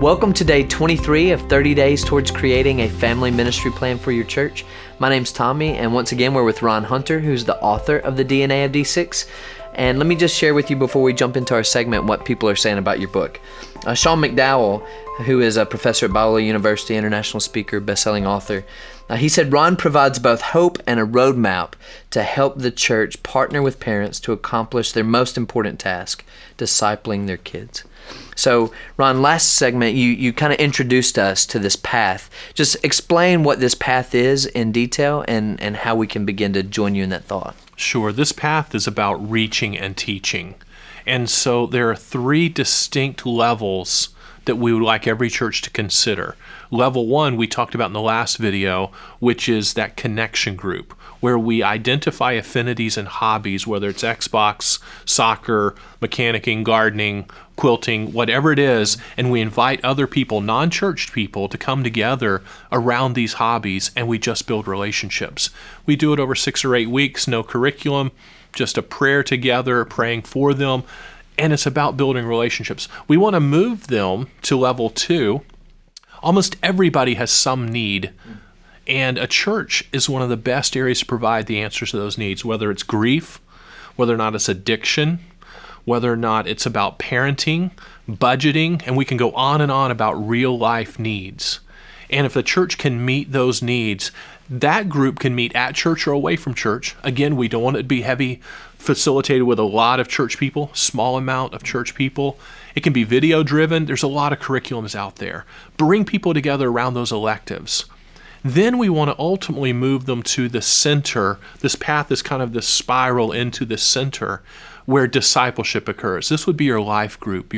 Welcome to day 23 of 30 days towards creating a family ministry plan for your church. My name's Tommy, and once again, we're with Ron Hunter, who's the author of the DNA of D6. And let me just share with you before we jump into our segment what people are saying about your book. Sean McDowell, who is a professor at Biola University, international speaker, best-selling author, he said, Ron provides both hope and a roadmap to help the church partner with parents to accomplish their most important task, discipling their kids. So, Ron, last segment, you kind of introduced us to this path. Just explain what this path is in detail and how we can begin to join you in that thought. Sure. This path is about reaching and teaching. And so there are three distinct levels that we would like every church to consider. Level one, we talked about in the last video, which is that connection group, where we identify affinities and hobbies, whether it's Xbox, soccer, mechanicking, gardening, quilting, whatever it is, and we invite other people, non-church people, to come together around these hobbies, and we just build relationships. We do it over 6 or 8 weeks, no curriculum, just a prayer together, praying for them, and it's about building relationships. We want to move them to level 2. Almost everybody has some need, and a church is one of the best areas to provide the answers to those needs, whether it's grief, whether or not it's addiction, whether or not it's about parenting, budgeting, and we can go on and on about real life needs. And if the church can meet those needs, that group can meet at church or away from church. Again, we don't want it to be heavy facilitated with a lot of church people, small amount of church people. It can be video driven. There's a lot of curriculums out there. Bring people together around those electives. Then we want to ultimately move them to the center. This path is kind of this spiral into the center where discipleship occurs. This would be your life group,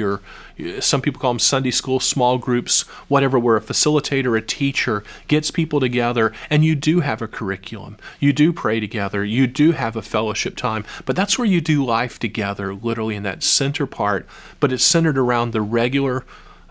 some people call them Sunday school, small groups, whatever, where a facilitator, a teacher gets people together, and you do have a curriculum. You do pray together. You do have a fellowship time, but that's where you do life together, literally in that center part, but it's centered around the regular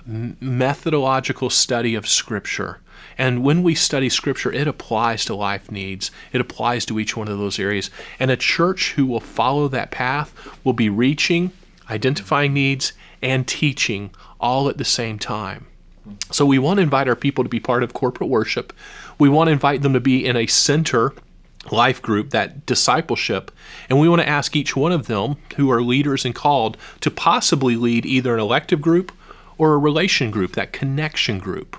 methodological study of Scripture. And when we study Scripture, it applies to life needs. It applies to each one of those areas. And a church who will follow that path will be reaching, identifying needs, and teaching all at the same time. So we want to invite our people to be part of corporate worship. We want to invite them to be in a center life group, that discipleship, and we want to ask each one of them who are leaders and called to possibly lead either an elective group or a relation group, that connection group.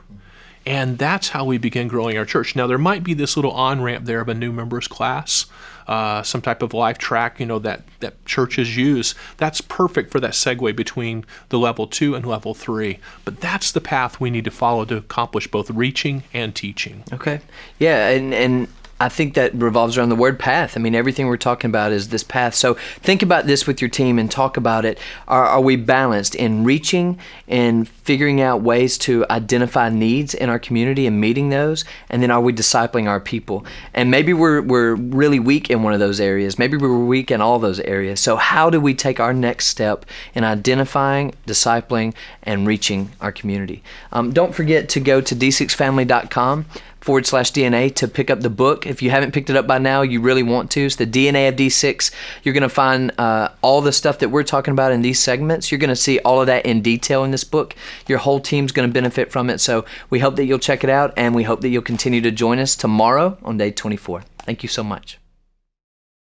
And that's how we begin growing our church. Now, there might be this little on-ramp there of a new members class, some type of life track, that churches use. That's perfect for that segue between the level 2 and level 3. But that's the path we need to follow to accomplish both reaching and teaching. Okay. Yeah, and I think that revolves around the word path. I mean, everything we're talking about is this path. So think about this with your team and talk about it. Are we balanced in reaching and figuring out ways to identify needs in our community and meeting those? And then are we discipling our people? And maybe we're really weak in one of those areas. Maybe we're weak in all those areas. So how do we take our next step in identifying, discipling, and reaching our community? Don't forget to go to d6family.com/DNA to pick up the book. If you haven't picked it up by now, you really want to. It's the DNA of D6. You're going to find all the stuff that we're talking about in these segments. You're going to see all of that in detail in this book. Your whole team's going to benefit from it. So we hope that you'll check it out, and we hope that you'll continue to join us tomorrow on day 24. Thank you so much.